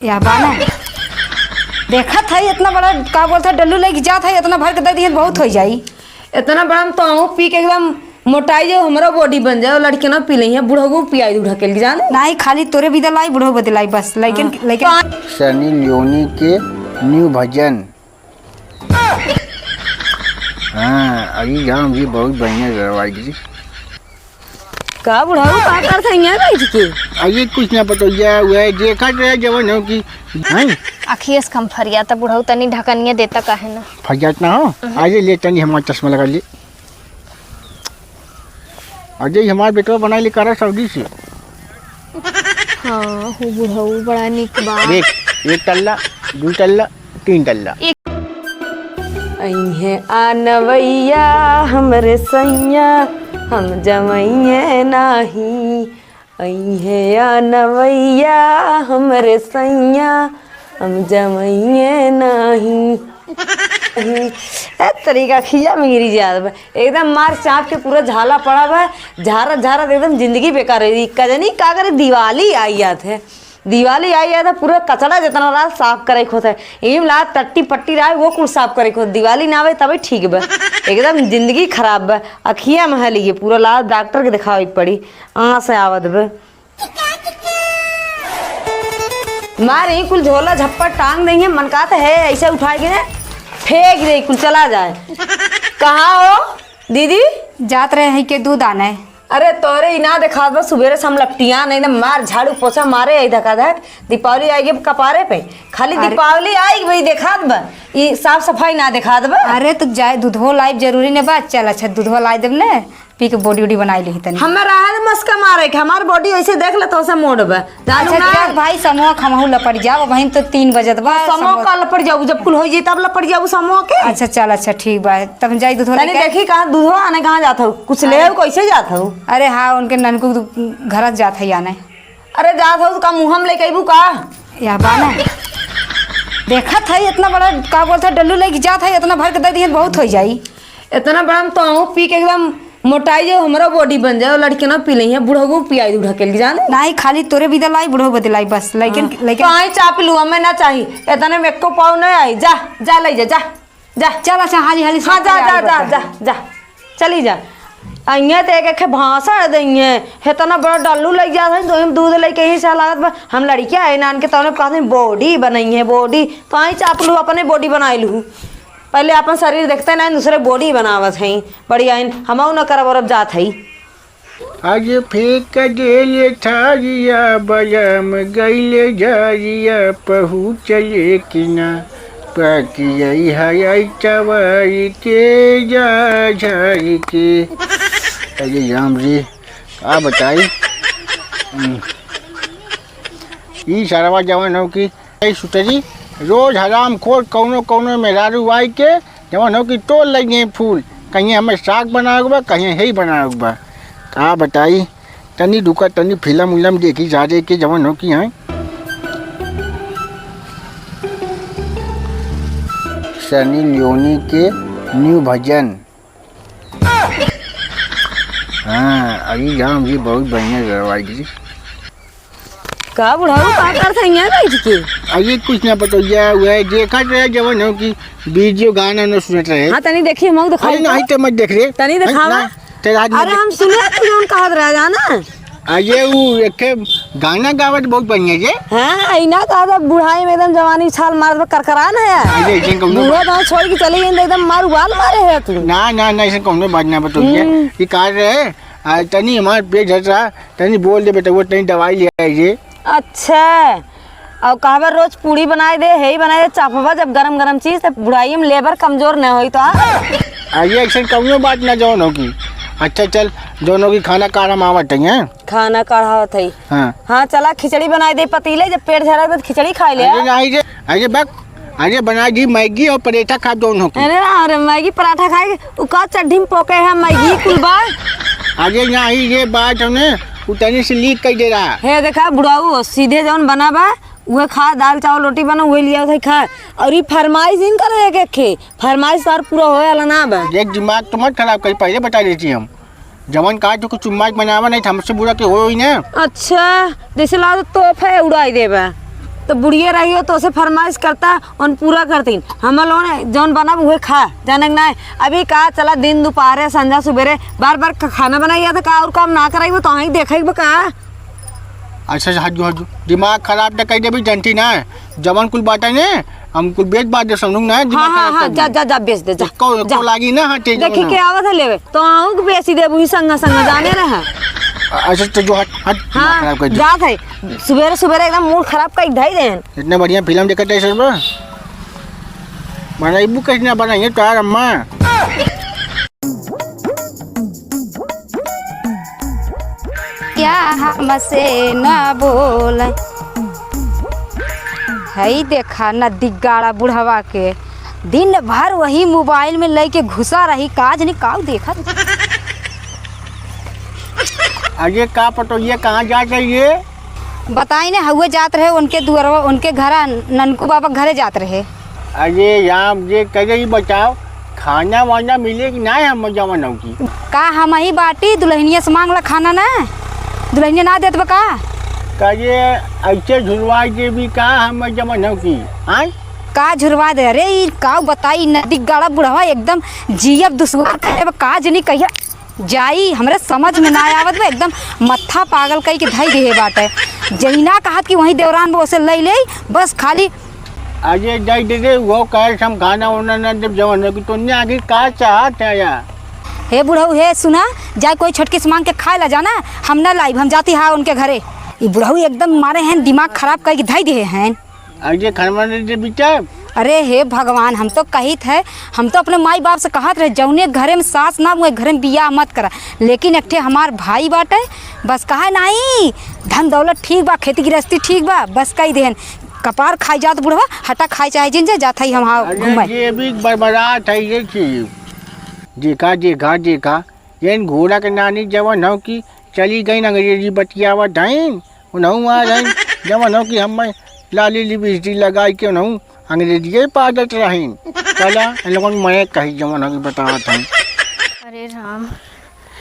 या बाना देखा था इतना बड़ा का बोलता डल्लू लेके जा था इतना भर के दे दिए बहुत हो जाई। इतना बड़ा तो पी के एकदम मोटाई जाए हमारा बॉडी बन जाए। लड़के ना पी ली है बुढ़ऊ पियाई दूढ़ा के जाने नहीं खाली तोरे भी दलाई बुढ़ो बदलाई बस लेकिन लेकिन सनी लियोनी के न्यू भजन। हाँ अभी जाम जी बहुत बढ़िया करवाई जी। का बुढ़ऊ का कर था यहाँ बैठ के आइए कुछ ना पता वह देखा रहे जवन हो कि अखियस कम फरिया त बुढ़ऊ तनी ढकनिया देता काहे ना फरियात ना हो। आइए ले तनी हमारा चश्मा लगा ले। अजय हमारे बेटवा बनाई ले करा सऊदी से। हाँ हो बुढ़ऊ बड़ा निक बा। देख एक तल्ला दो तल्ला तीन तल्ला अइहे आनवैया हमरे सैया हम जमैये नाही। अइहे आनवैया हमरे सैया हम जमैये नाही। तरीका खिया में गिरी जात बा एकदम मार चाप के पूरा झाला पड़ा बा। झारा झारा एकदम जिंदगी बेकार है। कजनी का करे दिवाली आई जात है। दिवाली आई है तो पूरा कचरा जितना रहा साफ करे खोत है। एम ला टट्टी पट्टी रहा वो कुछ साफ करे खोत। दिवाली ना आवे तभी ठीक बा। एकदम जिंदगी खराब बा। अखिया में है लिए पूरा ला डॉक्टर के दिखावे पड़ी आँख से आवत बा। मारे कुल झोला झप्पा टांग देंगे मन का तो है ऐसे उठाएंगे फेंक दे कुल चला जाए। कहाँ हो दीदी? जात रहे हैं के दूध आने। अरे तोरे इना देखा बस सुबेरे से हम लपटिया नहीं मार झाड़ू पोछा मारे आई धका धक। दीपावली आएगी कपारे पे खाली दीपावली आएगी भाई देखा बा ये साफ सफाई ना देखा बा। अरे तो जाए दूधो लाइव जरूरी ने बात चल अच्छा दूधो लाई देब ने पी के बॉडी उडी बनाई ली तनी हमें रहा मस्का मारे के हमार बॉडी ऐसे देख ले तो से मोड़ बा। अच्छा भाई समूह खमहू लपट जाओ वहीं तो 3 बजत बा समूह का लपट जाऊ जब कुल हो जाए तब लपट जाऊ समूह के। अच्छा चल अच्छा ठीक बा तब जाई दूधो लेके देखी कहाँ दूधो आने कहाँ जाता हूँ कुछ ले कैसे जाता हूँ। अरे हाँ उनके ननकू घर जात है आने। अरे जाता हूँ का मुँह हम लेके अबू का या बाना देखा था इतना बड़ा का बोलता डल्लू लेके जात है इतना भर के दे दिए बहुत हो जाई। इतना बड़ा तो पी के एकदम मोटाई जाए हमारा बॉडी बन जाए। लड़के ना पी ली है बुढ़ऊ पियाई दूढ़ा के जाने नहीं खाली तोरे भी दलाई बुढ़ो बदलाई बस लेकिन लेकिन कहीं चा पी लू हमें ना चाहिए इतने में को पाव नहीं आई। जा जा ले जा जा जा चल अच्छा हाली हाली हाँ जा जा जा जा जा चली जा। अइया तो एक भाषा देंगे इतना बड़ा डल्लू लग जाता है तो दूध लेके ही सा लागत हम लड़कियाँ है नान के तौने कहते बॉडी बनाई है बॉडी कहीं चाप लू अपने बॉडी बनाई लू। पहले अपन शरीर देखते ना दूसरे बॉडी बनावत है बढ़िया हम न करब और जात है। आज फेंक देले थारिया बलम गईले जारिया पहुँचले किना पकियई हई चवाई के जा झारी के। अरे राम जी आ बताई ई सारा जवान हो कि सुतरी रोज हराम खोर कौनो कौनो में रारू आई के जवन हो कि तोड़ लगे फूल कहीं हमें साग बनाओ बा कहीं ही बनाओ बा। का बताई तनी दुका तनी फिल्म उलम देखी जा दे के जवन हो कि हैं सनी लियोनी के न्यू भजन। हाँ अभी जाम जी बहुत बढ़िया करवाई जी। का बुढ़ऊ का कर था यहाँ बैठ के आइए कुछ ना पता वह देखा रहे जवन हो कि वीडियो गाना न सुनत रहे। हाँ तनी देखिए हम दिखाई नहीं तो मत देख रहे तनी दिखावा। अरे हम सुने तुम कहत रह जाना आइए वो एक गाना गावत बहुत बढ़िया जे। हाँ इना कहा बुढ़ाई में एकदम जवानी छाल मार करकरा ना है बुढ़ा तो छोड़ के चले गए एकदम मार उबाल मारे है तू ना ना ना ऐसे कौन बात ना बताइए ये कह रहे तनी हमारे पेट झट रहा तनी बोल दे बेटा वो तनी दवाई ले आइए। अच्छा और कहा रोज पूड़ी बनाए दे है बनाए दे चापवा जब गरम गरम चीज तो बुढ़ाई में लेबर कमजोर न हो तो आइए ऐसा कौन बात ना जौन होगी। अच्छा चल जौन होगी खाना काढ़ा मावट है खाना काढ़ा थे। हाँ चला खिचड़ी बनाए दे पतीले जब पेट झरा तो खिचड़ी खा ले। आइए बक आइए बना दी मैगी और पराठा खा दोनों को। अरे मैगी पराठा खाए उका चड्ढी में पोके है मैगी कुल बा। आगे यहाँ ही ये बात हमने उतनी से लीक कर दे रहा है देखा बुढ़ाऊ सीधे जौन बना बा वह खा दाल चावल रोटी बना वही लिया था खा और ये फरमाइश इन करे के फरमाइश सार पूरा होए वाला ना बा। एक दिमाग तो मत खराब कर पहले बता देती हम जवन का तो कुछ चुम्मा बनावा नहीं हमसे बुरा के हो ही ना। अच्छा जैसे ला तो तोहफा उड़ाई देबा तो बुढ़िया रही हो तो उसे फरमाइश करता उन पूरा करतीन। हम लोगों ने जौन बना हुए खा जाने ना है। अभी कहा चला दिन दोपहर संध्या सुबेरे बार बार खाना बनाइए तो का और काम ना कराई तो ही देखे का। अच्छा हजू हजू दिमाग खराब न कर दे भी जनती ना जवन कुल बाटा ने हम कुल बेच बात दे समझू ना हाँ दिमाग हाँ हाँ खराब जा जा जा बेच दे जा को लागी ना हटे देखी के आवत है लेवे तो आऊँ के बेची दे बुही संग संग जाने रहा। अच्छा तो जो हट हट दिमाग खराब कर हाँ दे। जात है सुबेरे सुबेरे एकदम मूड खराब कर ढाई देन। इतना बढ़िया फिल्म देखते है सब बनाइबू कैसे ना बनाइए तो यार अम्मा। क्या हमसे ना बोल है देखा न दिगाड़ा बुढ़वा के दिन भर वही मोबाइल में लेके घुसा रही काज नहीं काऊ देखा। अरे का पतो ये कहाँ जा चाहिए बताई ना हुए जात रहे उनके दुआरवा उनके घर ननकू बाबा घरे जात रहे। अरे यहाँ ये कहे ही बताओ खाना वाना मिले कि ना हम जवन हो की का हम ही बाटी दुल्हनिया से मांगला खाना ना दुल्हनिया ना देत बा का कहे ऐसे झुरवा के भी का हम जवन हो की आय का झुरवा दे। अरे ई का बताई नदी गाड़ा बुढ़वा एकदम जियब दुश्वार करे बा काज नहीं कहिया जाई हमरे समझ में ना आवत बा एकदम मत्था पागल कई के धई दे बाटे जहीना कहत कि वही देवरान बो से ले ले बस खाली अरे जाई दे वो कहे हम खाना वाना ना जब जवन हो की तो ने आगे का चाहत है या हे बुढ़ऊ हे सुना जाए कोई छोटकी से मांग के खाए ला जाना हम ना लाइब हम जाती हाँ उनके घरे। ये बुढ़ऊ एकदम मारे हैं दिमाग खराब करके धई दे हैं। अरे खाना दे बेटा अरे हे भगवान हम तो कहित है हम तो अपने माई बाप से कहत रहे जौने घरे में सास ना हुए घरे में बियाह मत करा लेकिन एक ठे हमार भाई बाटे बस कहा नहीं धन दौलत ठीक बा खेती गृहस्थी ठीक बा बस कही देहन कपार खाई जात बुढ़वा हटा खाई चाहे जिन जात है हम घूमे। ये भी बड़बड़ाहट है ये चीज देखा देखा देखा ये घोड़ा के नानी जवन हो की चली गई अंग्रेजी बतियावा डाइन उन्हों आ रही जवन हो कि हम लाली लिपस्टिक लगाई के उन्हों अंग्रेजी पादत रहीन कला इन लोगों ने मैं कही जवन हो कि बतावा था। अरे राम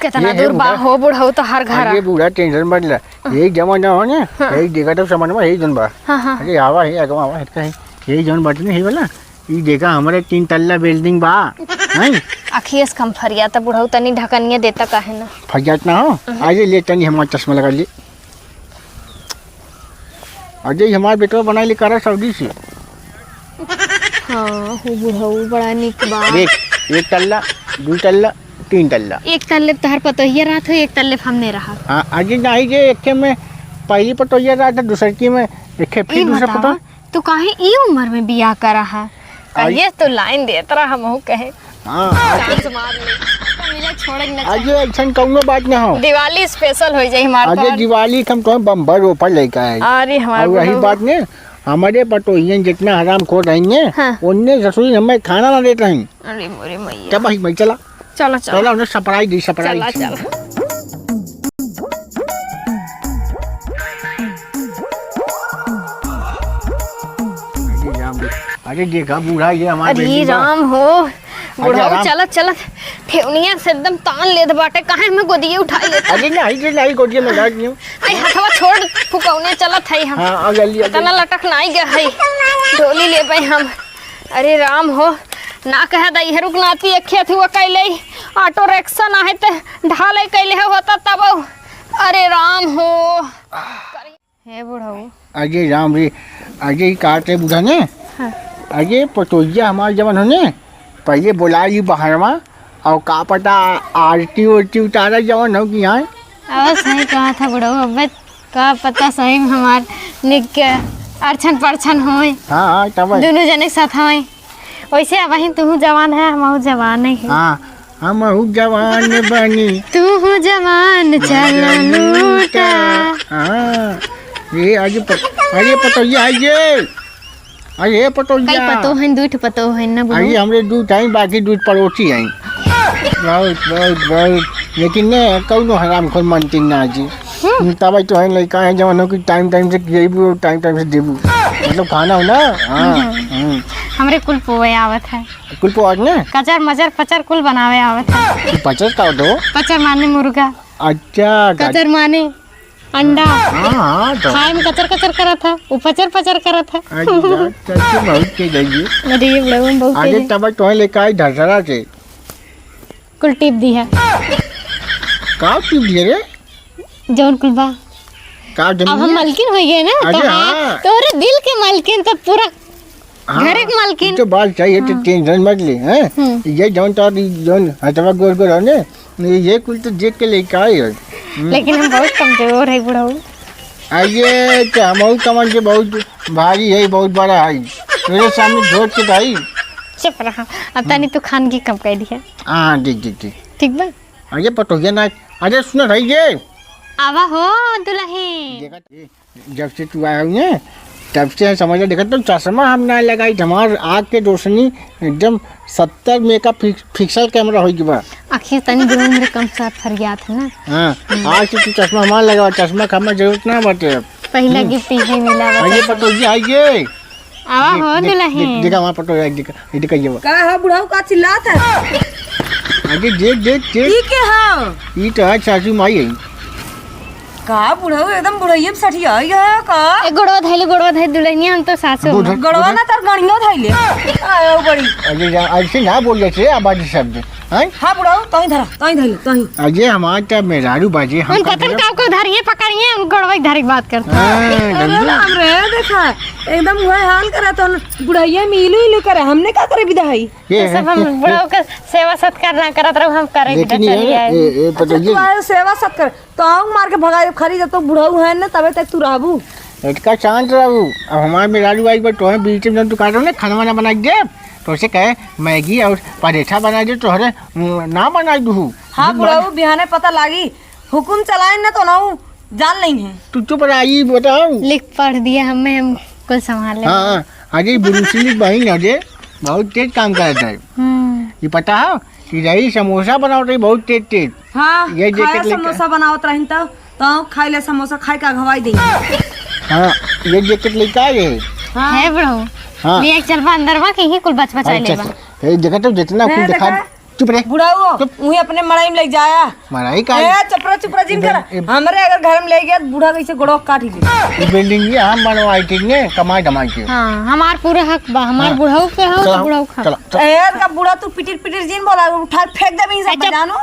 कितना दूर बा हो बुढ़ऊ तो हर घर ये बूढ़ा टेंशन बढ़ रहा यही जवन हो ने यही देखा तो समझ में यही जन बा। अरे आवा है अगवा आवा है यही जवन बटने है वाला ये देखा हमारे 3 तल्ला बिल्डिंग बा नहीं अखियस कम फरिया तो बुढ़ऊ तनी ढकनिया देता काहे ना फजात ना हो आज ले तनी हमारा चश्मा लगा ले अजय हमारे बेटवा बना ले करा सऊदी से। हाँ हो बुढ़ऊ बड़ा निक बा देख 1 तल्ला 2 तल्ला 3 तल्ला एक तल्ले तहर पतोहिया रात हो एक तल्ले हमने रहा। हाँ अजय नहीं जे एक में पहली पटोहिया रहा था दूसर की में एक फिर दूसरा पटो तू काहे ई उम्र में बियाह करा है कहिए तो लाइन देत रहा हमहू कहे हाँ मिले छोड़क न अजय ऐसा कौनो बात ना हो दिवाली स्पेशल हो जाई हमार अजय दिवाली हम तो बम्बर ऊपर लेकर आए अरे हमार और वही बात ने हमारे पटोहियन जितना हराम खोर रहेंगे उनने रसोई हमें खाना ना देते हैं। अरे मोरे मैया तब भाई चला चलो चलो चला उन्हें सपराई दी सपराई चला चला अरे देखा बूढ़ा ये हमारे अरे राम हो बुढ़ऊ चलत चलत ठेवनिया से एकदम तान लेत बाटे काहे में गोदिए उठाई लेत अरे नहीं गोदिया में डाल दियो आई हथवा छोड़ फुकौने चलत है हम हाँ अगली तना लटक नहीं गए है डोली ले पे हम। अरे राम हो ना कह दई है रुकनाती अखे थी वो कैले ऑटो रिक्शा ना है ते ढाले कैले होता तब अरे राम हो हे बुढ़ऊ अजय राम रे अजय काटे बुढ़ा ने अजय पटोहिया हमारे जवन होने पहले बुला ली बाहरवा और का पता आरती उरती उतारा जवन हो कि यहाँ अब सही कहा था बुढ़ऊ अब का पता सही में हमार निक अर्छन परछन होए हाँ हाँ तब दोनों जने साथ होए वैसे अब ही तू जवान है हम जवान है हाँ हम जवान बनी तू जवान चल लूटा हाँ ये अजय पटोहिया अजय अरे पटोहिया कई पतो हैं दूध पतो हैं ना अरे हमरे दूध आई बाकी दूध पड़ोसी आई बहुत लेकिन ने कौनो हराम खोल मानती ना जी तब तो है लड़का है जवानों की टाइम से देबू टाइम से देबू मतलब खाना हो ना। हाँ हमरे कुल पोए आवत है कुल पोआज ने कचर मचर पचर कुल बनावे आवत है। पचस का दो पचर माने मुर्गा अच्छा कचर माने अंडा हाँ तो खाए में कचर कचर करा था वो पचर पचर करा था। अच्छा बहुत के जाइए अरे ये बड़ा बहुत आगे तेज है। तब तो लेकर आई धरधरा से कुल टिप दी है का टिप दिए रे जौन कुल बा। का अब हम जमीन मालकिन हो गए ना अरे तो हाँ। तोरे दिल के मालकिन तो पूरा घरे के मालकिन। तो बात चाहिए तो टेंशन मत ले हैं ये जौन तो जौन हटवा गोर गोर है ने ये कुल तो देख के लेके आए है लेकिन हम बहुत कमजोर है बुढ़ऊ। आइए तो हम कमर के बहुत भारी है बहुत बड़ा है मेरे सामने झोट के भाई चुप रहा अब तनी तू खान की कम कह दिया। हाँ देख देख देख ठीक बा अरे पटोगे ना अरे सुनो भाई ये आवा हो दुल्हन। देखा जब से तू आया हुई है तब से समझ देखा तो चश्मा हम ना लगाई हमार आँख के रोशनी एकदम 70 मेगा पिक्सल कैमरा हो गया आखिर तनी दूर मेरे कम साथ फरियाद है ना। हाँ आज से तू चश्मा हमारा लगा चश्मा का हमारा जरूरत ना बाटे अब पहला गिफ्ट ही मिला आइए पटोगी आइए आवा हो दुल्हन। देखा वहाँ पटोगी देखा ये देखा ये का है बुढ़ाऊ का चिल्लात है आगे देख देख देख ई के हां ये तो है सासू माई है का बुढ़ाऊ एकदम बुढ़ैया में सठिया है का ए गोड़वा धैले दुल्हनिया हम तो सासू बुढ़ा- हैं। गड़वा ना तार गणियो धैले आयो बड़ी अरे ऐसे ना बोल रहे थे आबादी शब्द हैं हां बुढ़ाऊ तई धरा तई धैले तई अजय हमारे क्या मेहरारू बाजी हम उन पतन का को धरिए पकड़िए उन गोड़वा की धरी बात करते हैं। अरे राम रे देखा एकदम वह हाल करा तो बुढ़ैया में इलू इलू करे हमने का करे विदाई ये तो सब हम बुढ़ाओ का सेवा सत्कार ना करत रहो हम करे बिना लेकिन चली आए। ये पता तू आए सेवा सत कर तो आऊं मार के भगाए खरी जब तो बुढ़ाऊ है ना तबे तक तू रहबू इसका शांत रहू अब हमारे मेहरारू आई पर तो बीच में दुकान हो ना खाना वाना बना दे तो उसे कहे मैगी और परेठा बना दे तो हरे ना बना दूँ हाँ बुढ़ाऊ बिहाने पता लागी हुकुम चलाए ना तो ना जान नहीं है तू चुप रही बताओ लिख पढ़ दिया हमें हम कुछ संभाल ले। हाँ अजय बुरुसिली बहन अजय बहुत तेज काम करता है ये पता है कि रही समोसा बनाओ रही बहुत तेज तेज हाँ ये खाया जैकेट लेके- समोसा बनावत रही तो खाई ले समोसा खाई का घवाई दी हाँ ये जैकेट लेके आए हैं। है बुढ़ाओ हाँ लिया चल बा अंदर बा कहीं कुल बच बचाई ले बा। ये जगह तो जितना कुछ दिखा चुप रहे बुढ़ाऊ उही अपने मड़ाई में ले जाया मराई का ए चपरा चुपरा जिन कर हमरे अगर घर में ले गया तो बूढ़ा कैसे गोड़ो काट ही ले ये बिल्डिंग ये हम बनवाई थी ने कमाई धमाई के हाँ हमार पूरा हक बा हमार हाँ। बुढ़ाऊ के हो तो बुढ़ाऊ खा। चलो ए का बूढ़ा तू पिटिर पिटिर जिन बोला उठा फेंक दे भी सब अच्छा। जानो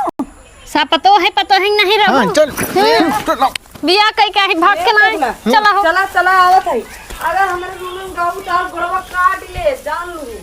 सब पतो है नहीं हाँ रहो चल चलो बिया कई का है भाग के ना चला हो चला चला आवत है अगर हमरे रूम में गाऊ तार गोड़वा काट ले जान लू